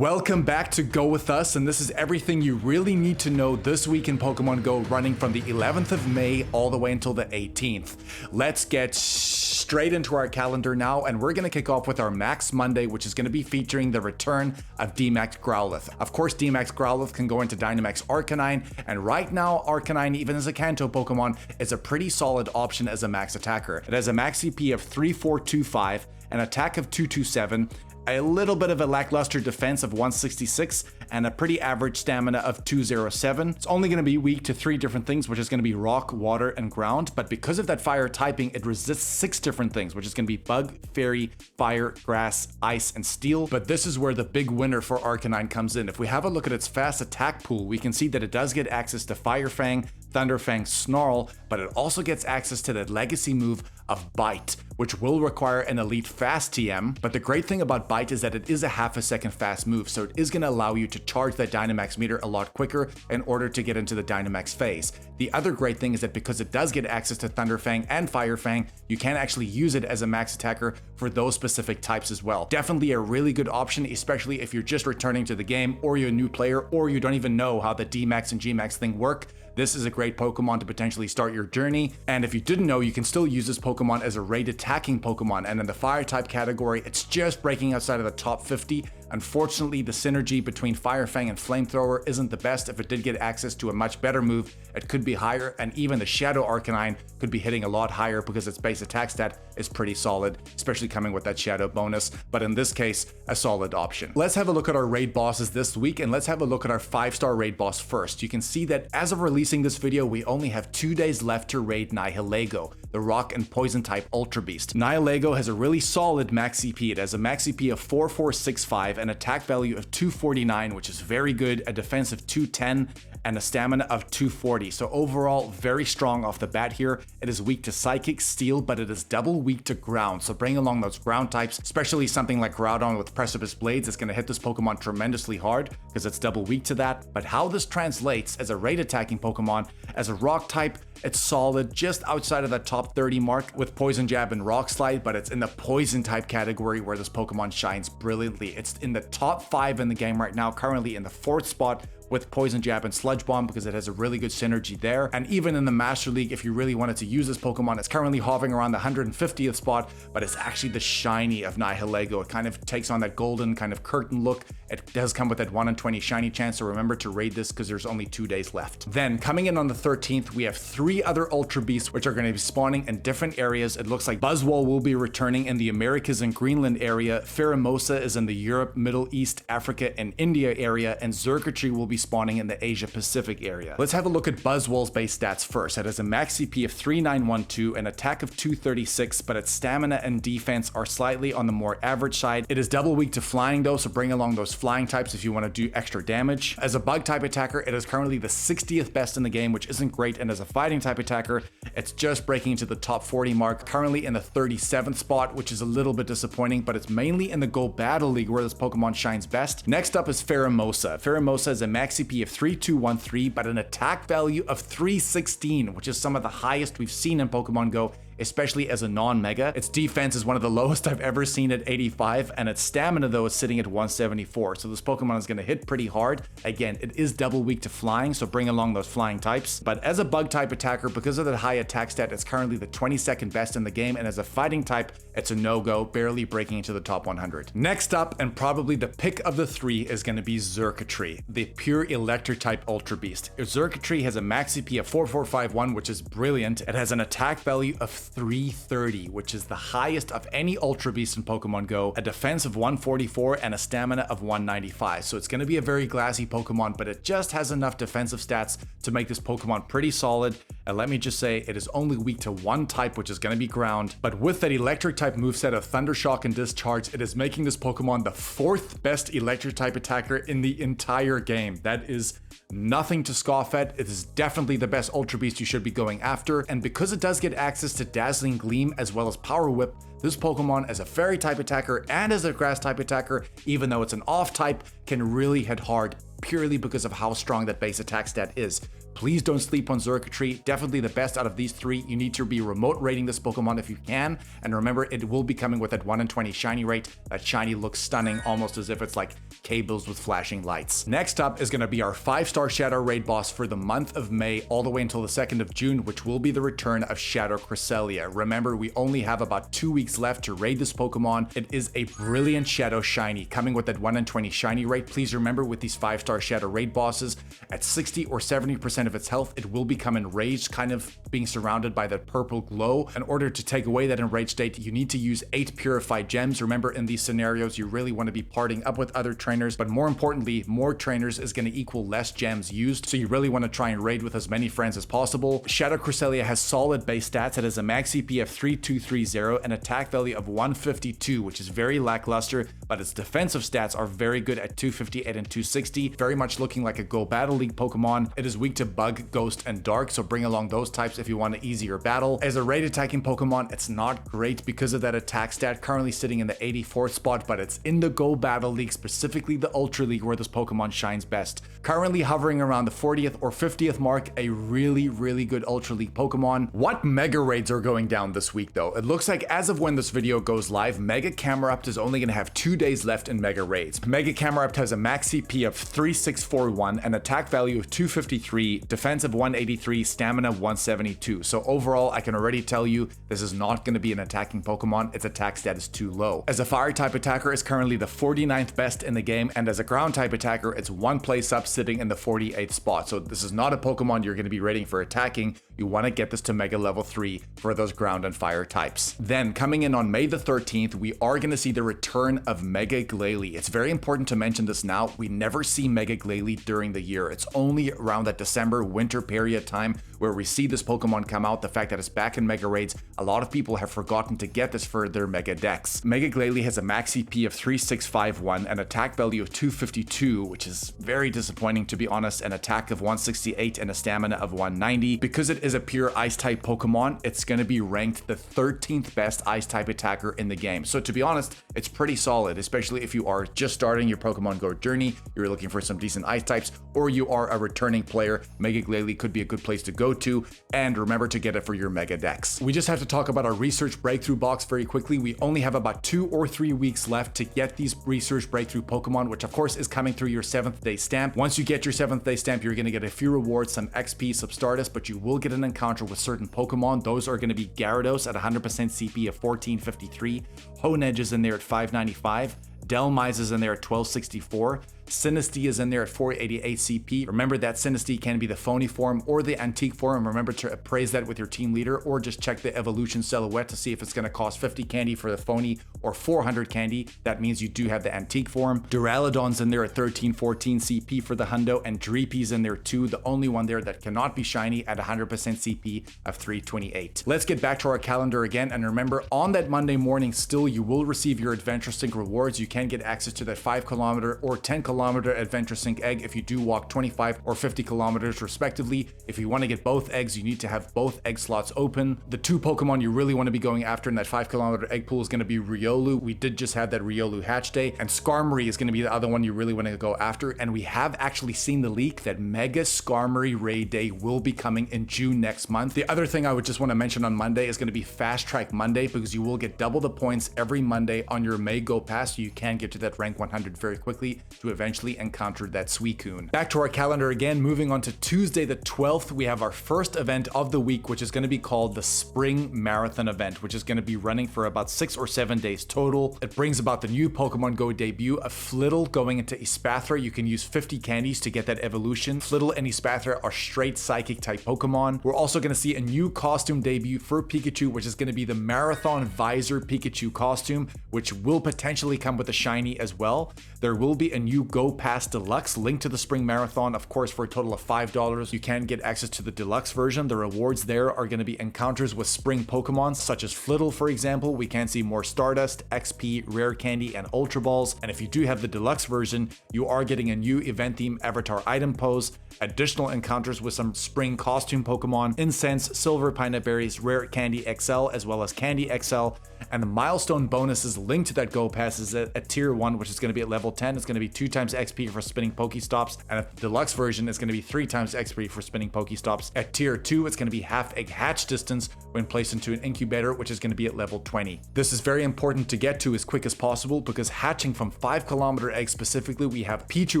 Welcome back to Go With Us, and this is everything you really need to know this week in Pokemon Go, running from the 11th of May all the way until the 18th. Let's get straight into our calendar now, and we're going to kick off with our Max Monday, which is going to be featuring the return of Dmax Growlithe. Of course, Dmax Growlithe can go into Dynamax Arcanine, and right now, Arcanine, even as a Kanto Pokemon, is a pretty solid option as a max attacker. It has a max CP of 3425, an attack of 227, a little bit of a lackluster defense of 166, and a pretty average stamina of 207. It's only going to be weak to 3 different things, which is going to be rock, water, and ground, but because of that fire typing, it resists 6 different things, which is going to be bug, fairy, fire, grass, ice, and steel. But this is where the big winner for Arcanine comes in. If we have a look at its fast attack pool, we can see that it does get access to Fire Fang, Thunder Fang, Snarl, but it also gets access to the legacy move of Bite, which will require an elite fast TM. But the great thing about Bite is that it is a half a second fast move, so it is going to allow you to charge that Dynamax meter a lot quicker in order to get into the Dynamax phase. The other great thing is that because it does get access to Thunder Fang and Fire Fang, you can actually use it as a max attacker for those specific types as well. Definitely a really good option, especially if you're just returning to the game, or you're a new player, or you don't even know how the Dmax and Gmax thing work. This is a great Pokemon to potentially start your journey. And if you didn't know, you can still use this Pokemon as a raid attacking Pokemon. And in the fire type category, it's just breaking outside of the top 50. Unfortunately, the synergy between Fire Fang and Flamethrower isn't the best. If it did get access to a much better move, it could be higher, and even the Shadow Arcanine could be hitting a lot higher because its base attack stat is pretty solid, especially coming with that Shadow bonus, but in this case, a solid option. Let's have a look at our raid bosses this week, and let's have a look at our 5-star raid boss first. You can see that as of releasing this video, we only have 2 days left to raid Nihilego, the rock and poison type Ultra Beast. Nihilego has a really solid max CP. It has a max CP of 4465, an attack value of 249, which is very good, a defense of 210, and a stamina of 240. So overall, very strong off the bat here. It is weak to Psychic, Steel, but it is double weak to Ground. So bring along those ground types, especially something like Groudon with Precipice Blades. It's going to hit this Pokemon tremendously hard because it's double weak to that. But how this translates as a raid attacking Pokemon, as a rock type, it's solid, just outside of the top 30 mark with Poison Jab and Rock Slide, but it's in the poison type category where this Pokemon shines brilliantly. It's in the top 5 in the game right now, currently in the 4th spot with Poison Jab and Sludge Bomb because it has a really good synergy there. And even in the Master League, if you really wanted to use this Pokemon, it's currently hovering around the 150th spot, but it's actually the shiny of Nihilego. It kind of takes on that golden kind of curtain look. It does come with that 1 in 20 shiny chance, so remember to raid this because there's only 2 days left. Then coming in on the 13th, we have 3 other Ultra Beasts which are going to be spawning in different areas. It looks like Buzzwole will be returning in the Americas and Greenland area, Pheromosa is in the Europe, Middle East, Africa, and India area, and Xurkitree will be spawning in the Asia Pacific area. Let's have a look at Buzzwole's base stats first. It has a max CP of 3912, an attack of 236, but its stamina and defense are slightly on the more average side. It is double weak to flying though, so bring along those flying types if you want to do extra damage. As a bug type attacker, it is currently the 60th best in the game, which isn't great, and as a fighting type attacker, it's just breaking into the top 40 mark, currently in the 37th spot, which is a little bit disappointing, but it's mainly in the Go Battle League where this Pokemon shines best. Next up is Pheromosa. Pheromosa has a max CP of 3213, but an attack value of 316, which is some of the highest we've seen in Pokemon Go, especially as a non-mega. Its defense is one of the lowest I've ever seen at 85, and its stamina though is sitting at 174, so this Pokemon is going to hit pretty hard. Again, it is double weak to flying, so bring along those flying types. But as a bug type attacker, because of that high attack stat, it's currently the 22nd best in the game, and as a fighting type, it's a no-go, barely breaking into the top 100. Next up, and probably the pick of the 3, is going to be Xurkitree, the pure electric type Ultra Beast. Xurkitree has a max CP of 4451, which is brilliant. It has an attack value of 330, which is the highest of any Ultra Beast in Pokemon Go, a defense of 144, and a stamina of 195. So it's going to be a very glassy Pokemon, but it just has enough defensive stats to make this Pokemon pretty solid. And let me just say, it is only weak to 1 type, which is going to be ground. But with that electric type moveset of Thunder Shock and Discharge, it is making this Pokemon the 4th best electric type attacker in the entire game. That is nothing to scoff at. It is definitely the best Ultra Beast you should be going after. And because it does get access to Dazzling Gleam as well as Power Whip, this Pokemon as a fairy type attacker and as a grass type attacker, even though it's an off type, can really hit hard purely because of how strong that base attack stat is. Please don't sleep on Xurkitree. Definitely the best out of these three. You need to be remote rating this Pokemon if you can. And remember, it will be coming with that 1 in 20 shiny rate. That shiny looks stunning, almost as if it's like cables with flashing lights. Next up is going to be our 5-star Shadow Raid boss for the month of May all the way until the 2nd of June, which will be the return of Shadow Cresselia. Remember, we only have about 2 weeks left to raid this Pokemon. It is a brilliant Shadow Shiny coming with that 1 in 20 shiny rate. Please remember, with these 5-star Shadow Raid bosses, at 60 or 70% of its health, it will become enraged, kind of being surrounded by that purple glow. In order to take away that enraged state, you need to use 8 purified gems. Remember, in these scenarios, you really want to be partying up with other trainers, but more importantly, more trainers is going to equal less gems used, so you really want to try and raid with as many friends as possible. Shadow Cresselia has solid base stats. It has a max CP of 3230, an attack value of 152, which is very lackluster, but its defensive stats are very good at 258 and 260, very much looking like a Go Battle League Pokemon. It is weak to Bug, Ghost, and Dark, so bring along those types if you want an easier battle. As a raid attacking Pokemon, it's not great because of that attack stat, currently sitting in the 84th spot, but it's in the Go Battle League, specifically the Ultra League, where this Pokemon shines best. Currently hovering around the 40th or 50th mark, a really good Ultra League Pokemon. What Mega Raids are going down this week though? It looks like as of when this video goes live, Mega Camerupt is only going to have 2 days left in Mega Raids. Mega Camerupt has a max CP of 3641, an attack value of 253, defense of 183, stamina 172. So overall, I can already tell you this is not going to be an attacking Pokemon. Its attack stat is too low. As a fire type attacker, it's currently the 49th best in the game, and as a ground type attacker, it's 1 place up, sitting in the 48th spot. So this is not a Pokemon you're going to be rating for attacking. You want to get this to Mega level 3 for those ground and fire types. Then coming in on May the 13th, we are going to see the return of Mega Glalie. It's very important to mention this now. We never see Mega Glalie during the year. It's only around that December winter period time where we see this Pokemon come out. The fact that it's back in Mega Raids, a lot of people have forgotten to get this for their Mega decks. Mega Glalie has a max CP of 3651, an attack value of 252, which is very disappointing to be honest, an attack of 168 and a stamina of 190. Because it is a pure ice type Pokemon, it's going to be ranked the 13th best ice type attacker in the game. So to be honest, it's pretty solid, especially if you are just starting your Pokemon Go journey, you're looking for some decent ice types, or you are a returning player. Mega Glalie could be a good place to go to, and remember to get it for your Mega decks. We just have to talk about our research breakthrough box very quickly. We only have about 2 or 3 weeks left to get these research breakthrough Pokemon, which of course is coming through your 7th day stamp. Once you get your 7th day stamp, you're going to get a few rewards, some XP, some Stardust, but you will get an encounter with certain Pokemon. Those are going to be Gyarados at 100% CP of 1453, Honedge is in there at 595, Delmise is in there at 1264, Sinistea is in there at 488 CP. Remember that Sinistea can be the phony form or the antique form. Remember to appraise that with your team leader, or just check the evolution silhouette to see if it's going to cost 50 candy for the phony or 400 candy. That means you do have the antique form. Duraludon's in there at 1314 CP for the hundo, and Dreepy's in there too, the only one there that cannot be shiny at 100% CP of 328. Let's get back to our calendar again, and remember, on that Monday morning still, you will receive your Adventure Sync rewards. You can get access to that 5 kilometer or 10 kilometer Adventure Sync egg if you do walk 25 or 50 kilometers respectively. If you want to get both eggs, you need to have both egg slots open. The 2 Pokemon you really want to be going after in that 5 kilometer egg pool is going to be Riolu. We did just have that Riolu hatch day, and Skarmory is going to be the other one you really want to go after. And we have actually seen the leak that Mega Skarmory raid day will be coming in June next month. The other thing I would just want to mention on Monday is going to be Fast Track Monday, because you will get double the points every Monday on your May Go Pass, so you can get to that rank 100 very quickly to eventually encounter that Suicune. Back to our calendar again, moving on to Tuesday the 12th, we have our first event of the week, which is going to be called the Spring Marathon event, which is going to be running for about 6 or 7 days total. It brings about the new Pokemon Go debut of Flittle going into Espathra. You can use 50 candies to get that evolution. Flittle and Espathra are straight psychic type Pokemon. We're also going to see a new costume debut for Pikachu, which is going to be the Marathon Visor Pikachu costume, which will potentially come with a shiny as well. There will be a new Go Pass Deluxe linked to the Spring Marathon, of course, for a total of $5. You can get access to the deluxe version. The rewards there are going to be encounters with spring Pokemon, such as Flittle, for example. We can see more Stardust, XP, Rare Candy, and Ultra Balls. And if you do have the deluxe version, you are getting a new event theme avatar item pose, additional encounters with some spring costume Pokemon, Incense, Silver Pineapple Berries, Rare Candy XL, as well as Candy XL, and the milestone bonuses linked to that Go Pass is a at tier 1, which is going to be at level 10, it's going to be 2 times XP for spinning Pokestops, and at the deluxe version, it's going to be 3 times XP for spinning Pokestops. At tier 2, it's going to be half egg hatch distance when placed into an incubator, which is going to be at level 20. This is very important to get to as quick as possible because hatching from 5-kilometer eggs specifically, we have Pichu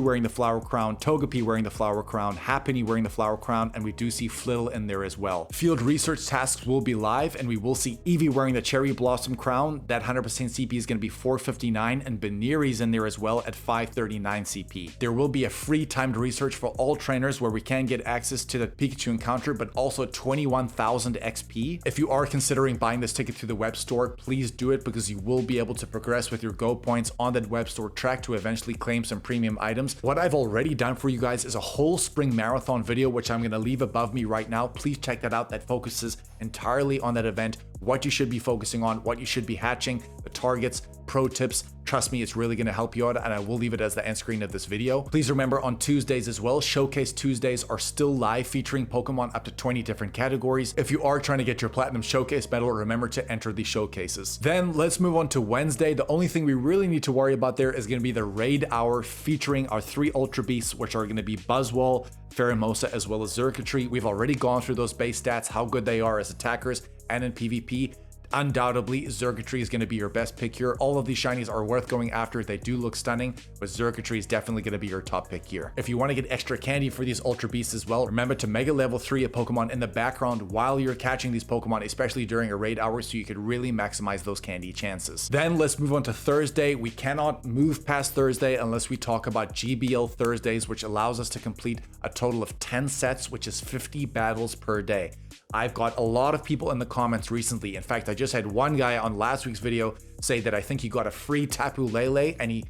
wearing the flower crown, Togepi wearing the flower crown, Happiny wearing the flower crown, and we do see Flittle in there as well. Field research tasks will be live, and we will see Eevee wearing the cherry blossom crown. That 100% CP is going to be 459, and Baneri's in there as well at 539 CP. There will be a free timed research for all trainers where we can get access to the Pikachu encounter, but also 21,000 XP. If you are considering buying this ticket through the web store, please do it because you will be able to progress with your Go points on that web store track to eventually claim some premium items. What I've already done for you guys is a whole spring marathon video, which I'm going to leave above me right now. Please check that out. That focuses entirely on that event, what you should be focusing on, what you should be hatching, the targets, pro tips. Trust me, it's really going to help you out, and I will leave it as the end screen of this video. Please remember, on Tuesdays as well, Showcase Tuesdays are still live, featuring Pokemon up to 20 different categories. If you are trying to get your Platinum Showcase medal, remember to enter the showcases. Then let's move on to Wednesday. The only thing we really need to worry about there is going to be the raid hour featuring our 3 Ultra Beasts, which are going to be Buzzwole, Pheromosa, as well as Xurkitree. We've already gone through those base stats, how good they are as attackers and in PvP. Undoubtedly, Xurkitree is going to be your best pick here. All of these shinies are worth going after. They do look stunning, but Xurkitree is definitely going to be your top pick here. If you want to get extra candy for these Ultra Beasts as well, remember to Mega Level 3 a Pokemon in the background while you're catching these Pokemon, especially during a raid hour, so you could really maximize those candy chances. Then let's move on to Thursday. We cannot move past Thursday unless we talk about GBL Thursdays, which allows us to complete a total of 10 sets, which is 50 battles per day. I've got a lot of people in the comments recently. In fact, I just had one guy on last week's video say that I think he got a free Tapu Lele, and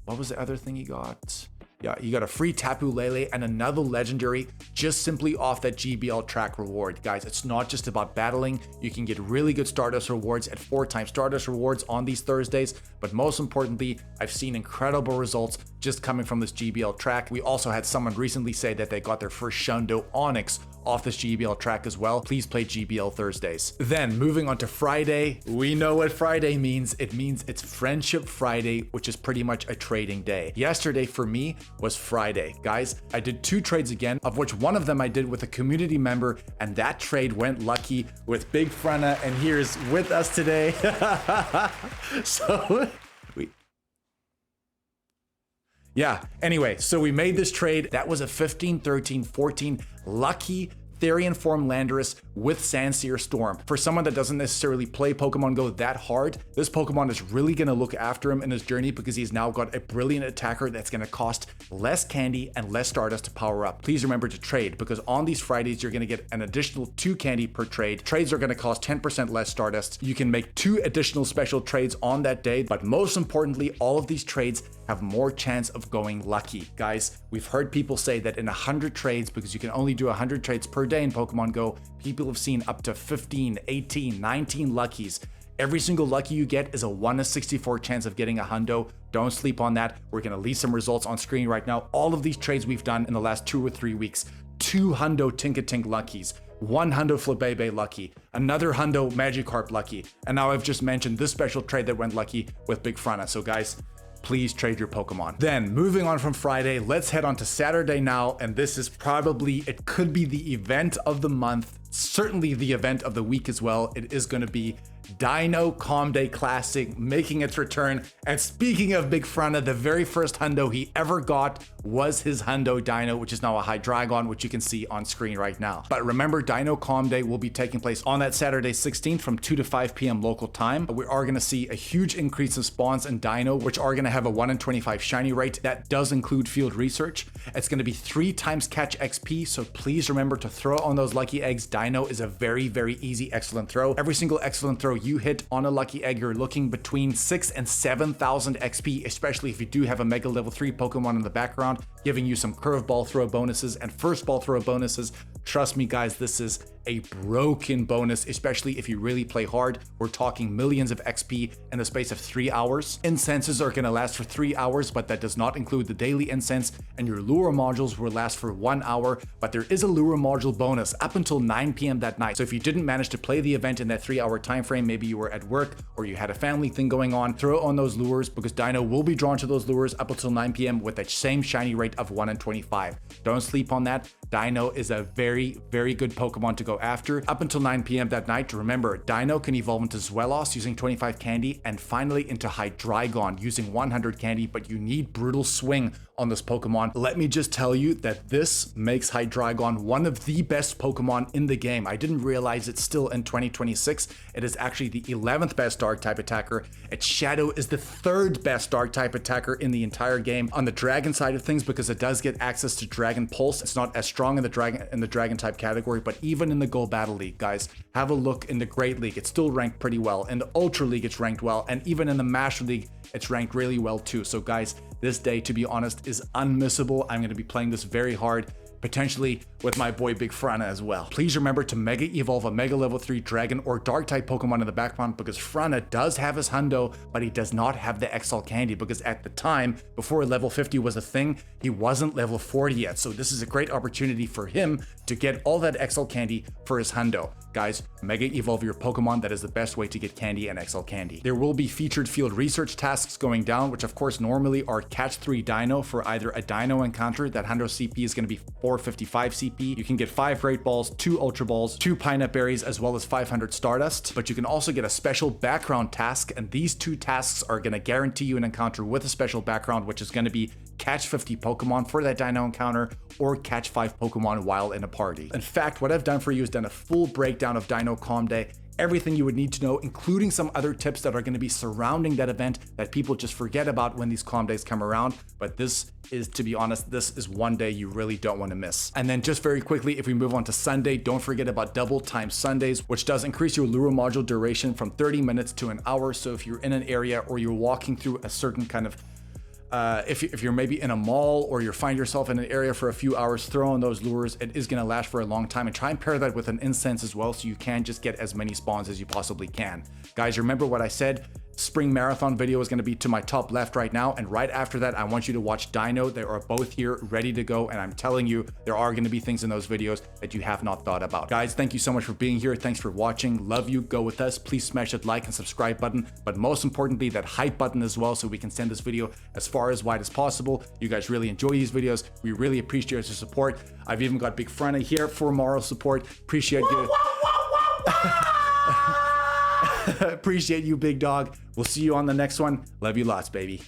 what was the other thing he got? Yeah, you got a free Tapu Lele and another legendary just simply off that GBL track reward. Guys, it's not just about battling. You can get really good Stardust rewards at 4 times Stardust rewards on these Thursdays, but most importantly, I've seen incredible results just coming from this GBL track. We also had someone recently say that they got their first Shundo Onyx off this GBL track as well. Please play GBL Thursdays. Then moving on to Friday, we know what Friday means. It means it's Friendship Friday, which is pretty much a trading day. Yesterday for me was Friday. Guys, I did 2 trades again, of which one of them I did with a community member, and that trade went lucky with Big Frana, and here's with us today. Anyway, so we made this trade. That was a 15, 13, 14 lucky Therian Form Landorus with Sandsear Storm. For someone that doesn't necessarily play Pokemon Go that hard, this Pokemon is really going to look after him in his journey because he's now got a brilliant attacker that's going to cost less candy and less Stardust to power up. Please remember to trade, because on these Fridays, you're going to get an additional 2 candy per trade. Trades are going to cost 10% less Stardust. You can make 2 additional special trades on that day, but most importantly, all of these trades have more chance of going lucky. Guys, we've heard people say that in 100 trades, because you can only do 100 trades per day in Pokemon Go, people have seen up to 15, 18, 19 luckies. Every single lucky you get is a 1 in 64 chance of getting a hundo. Don't sleep on that. We're going to leave some results on screen right now. All of these trades we've done in the last 2 or 3 weeks. 2 hundo Tinkatink luckies, 1 hundo Flabebe lucky, another hundo Magikarp lucky, and now I've just mentioned this special trade that went lucky with Big Frana. So guys, please trade your Pokemon. Then moving on from Friday, let's head on to Saturday now, and this is probably, it could be the event of the month, certainly the event of the week as well. It is going to be Deino Comday Classic making its return. And speaking of Big Frana, the very first hundo he ever got was his hundo Deino, which is now a Hydreigon, which you can see on screen right now. But remember, Deino Comday will be taking place on that Saturday 16th from 2 to 5 p.m. local time. We are going to see a huge increase in spawns in Deino, which are going to have a 1 in 25 shiny rate. That does include field research. It's going to be 3 times catch XP, so please remember to throw on those lucky eggs. Deino is a very, very easy excellent throw. Every single excellent throw you hit on a lucky egg, you're looking between 6,000 and 7,000 XP, especially if you do have a Mega Level 3 Pokemon in the background, giving you some curveball throw bonuses and first ball throw bonuses. Trust me guys, this is a broken bonus, especially if you really play hard. We're talking millions of XP in the space of 3 hours. Incenses are going to last for 3 hours, but that does not include the daily incense, and your lure modules will last for 1 hour, but there is a lure module bonus up until 9 p.m. that night. So if you didn't manage to play the event in that 3 hour time frame, time, maybe you were at work or you had a family thing going on, throw on those lures because Deino will be drawn to those lures up until 9 p.m. with that same shiny rate of 1 in 25. Don't sleep on that. Deino is a very, very good Pokemon to go after up until 9 p.m. that night. Remember, Deino can evolve into Zwelos using 25 candy and finally into Hydreigon using 100 candy, but you need Brutal Swing on this Pokemon. Let me just tell you that this makes Hydreigon one of the best Pokemon in the game. I didn't realize it's still in 2026. It is actually the 11th best Dark type attacker. Its Shadow is the 3rd best Dark type attacker in the entire game. On the Dragon side of things, because it does get access to Dragon Pulse, it's not as strong in the Dragon type category, but even in the Go Battle League, guys, have a look in the Great League. It's still ranked pretty well. In the Ultra League, it's ranked well, and even in the Master League, it's ranked really well too. So guys, this day, to be honest, is unmissable. I'm going to be playing this very hard, potentially with my boy Big Frana as well. Please remember to Mega Evolve a Mega Level 3 Dragon or Dark type Pokemon in the background, because Frana does have his Hundo, but he does not have the XL Candy, because at the time, before level 50 was a thing, he wasn't level 40 yet. So this is a great opportunity for him to get all that XL Candy for his Hundo. Guys, Mega Evolve your Pokemon. That is the best way to get candy and XL Candy. There will be featured field research tasks going down, which of course normally are catch 3 Deino for either a Deino encounter. That Hundo CP is going to be 455 CP. You can get 5 Great Balls, 2 Ultra Balls, 2 Pineapple Berries, as well as 500 Stardust. But you can also get a special background task, and these 2 tasks are going to guarantee you an encounter with a special background, which is going to be catch 50 Pokemon for that Deino encounter or catch 5 Pokemon while in a party. In fact, what I've done for you is done a full breakdown of Deino Calm Day, everything you would need to know, including some other tips that are going to be surrounding that event that people just forget about when these Calm Days come around. But this is, to be honest, this is one day you really don't want to miss. And then just very quickly, if we move on to Sunday, don't forget about Double Time Sundays, which does increase your lure module duration from 30 minutes to an hour. So if you're in an area or you're walking through a certain kind of if you're maybe in a mall or you find yourself in an area for a few hours, throw on those lures. It is going to last for a long time, and try and pair that with an incense as well, so you can just get as many spawns as you possibly can. Guys, remember what I said? Spring Marathon video is going to be to my top left right now, and right after that I want you to watch Deino. They are both here ready to go, and I'm telling you, there are going to be things in those videos that you have not thought about. Guys, thank you so much for being here. Thanks for watching. Love you. Go with us. Please smash that like and subscribe button, but most importantly that hype button as well, so we can send this video as far as wide as possible. You guys really enjoy these videos. We really appreciate your support. I've even got Big Frana here for moral support. Appreciate you. Appreciate you, big dog. We'll see you on the next one. Love you lots, baby.